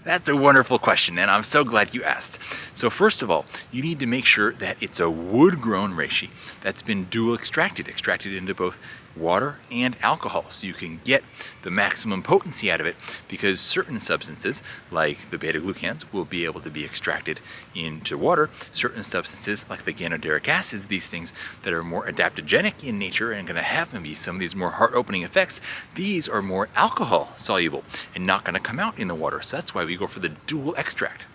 That's a wonderful question, and I'm so glad you asked. So first of all, you need to make sure that it's a wood-grown reishi that's been dual extracted into both water and alcohol, so you can get the maximum potency out of it, because certain substances, like the beta-glucans, will be able to be extracted into water. Certain substances, like the ganoderic acids, these things that are more adaptogenic in nature and going to have maybe some of these more heart-opening effects, these are more alcohol soluble and not going to come out in the water. So that's why we go for the dual extract.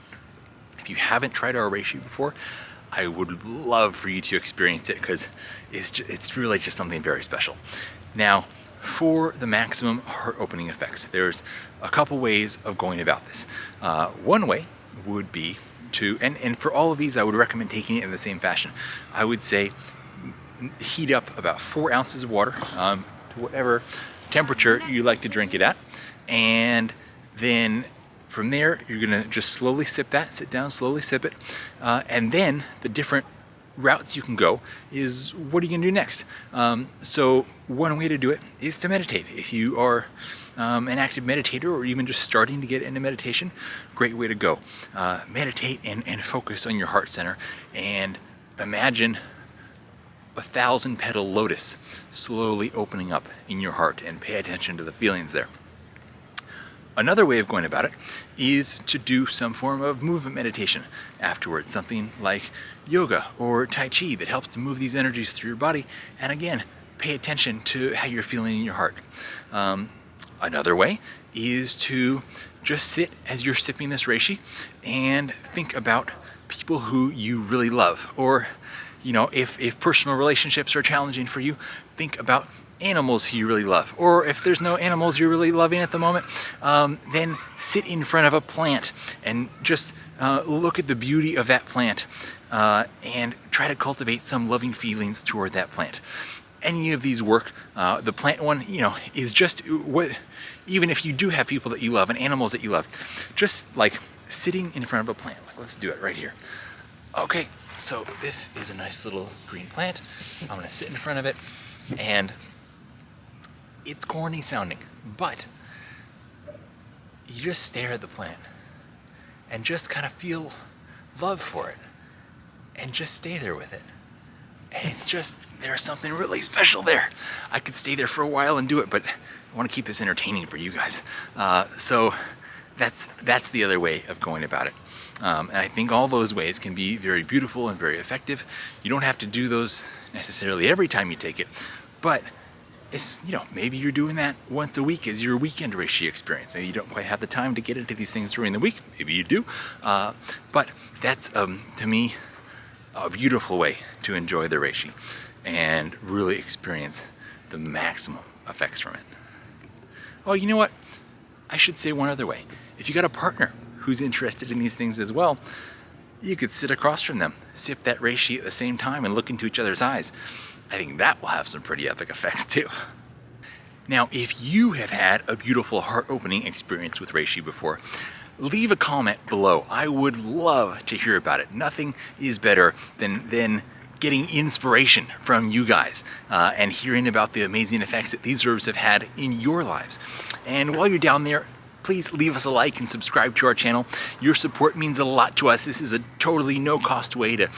If you haven't tried our reishi before, I would love for you to experience it, because it's really just something very special. Now, for the maximum heart-opening effects, there's a couple ways of going about this. One way would be to, and for all of these, I would recommend taking it in the same fashion. I would say heat up about 4 ounces of water to whatever temperature you like to drink it at, and then from there, you're gonna just slowly sip that, sit down, slowly sip it, and then the different routes you can go is, what are you gonna do next? So one way to do it is to meditate. If you are an active meditator, or even just starting to get into meditation, great way to go. Meditate and focus on your heart center, and imagine 1,000-petal lotus slowly opening up in your heart, and pay attention to the feelings there. Another way of going about it is to do some form of movement meditation afterwards, something like yoga or Tai Chi that helps to move these energies through your body, and again, pay attention to how you're feeling in your heart. Another way is to just sit as you're sipping this reishi and think about people who you really love, or if personal relationships are challenging for you, think about animals who you really love. Or if there's no animals you're really loving at the moment, then sit in front of a plant and just look at the beauty of that plant, and try to cultivate some loving feelings toward that plant. Any of these work. The plant one, is just what, even if you do have people that you love and animals that you love, just like sitting in front of a plant. Like, let's do it right here. Okay, so this is a nice little green plant. I'm gonna sit in front of it, and it's corny sounding, but you just stare at the plant and just kind of feel love for it, and just stay there with it. And it's just, there's something really special there. I could stay there for a while and do it, but I want to keep this entertaining for you guys. So that's the other way of going about it. And I think all those ways can be very beautiful and very effective. You don't have to do those necessarily every time you take it, but it's, maybe you're doing that once a week as your weekend reishi experience. Maybe you don't quite have the time to get into these things during the week. Maybe you do. But that's, to me, a beautiful way to enjoy the reishi and really experience the maximum effects from it. Oh, you know what? I should say one other way. If you got a partner who's interested in these things as well, you could sit across from them, sip that reishi at the same time, and look into each other's eyes. I think that will have some pretty epic effects too. Now, if you have had a beautiful heart-opening experience with reishi before, leave a comment below. I would love to hear about it. Nothing is better than getting inspiration from you guys and hearing about the amazing effects that these herbs have had in your lives. And while you're down there, please leave us a like and subscribe to our channel. Your support means a lot to us. This is a totally no-cost way to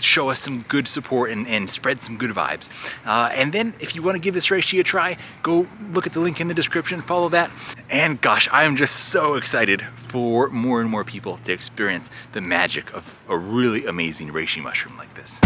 show us some good support and spread some good vibes. And then if you want to give this reishi a try, go look at the link in the description, follow that. And gosh, I am just so excited for more and more people to experience the magic of a really amazing reishi mushroom like this.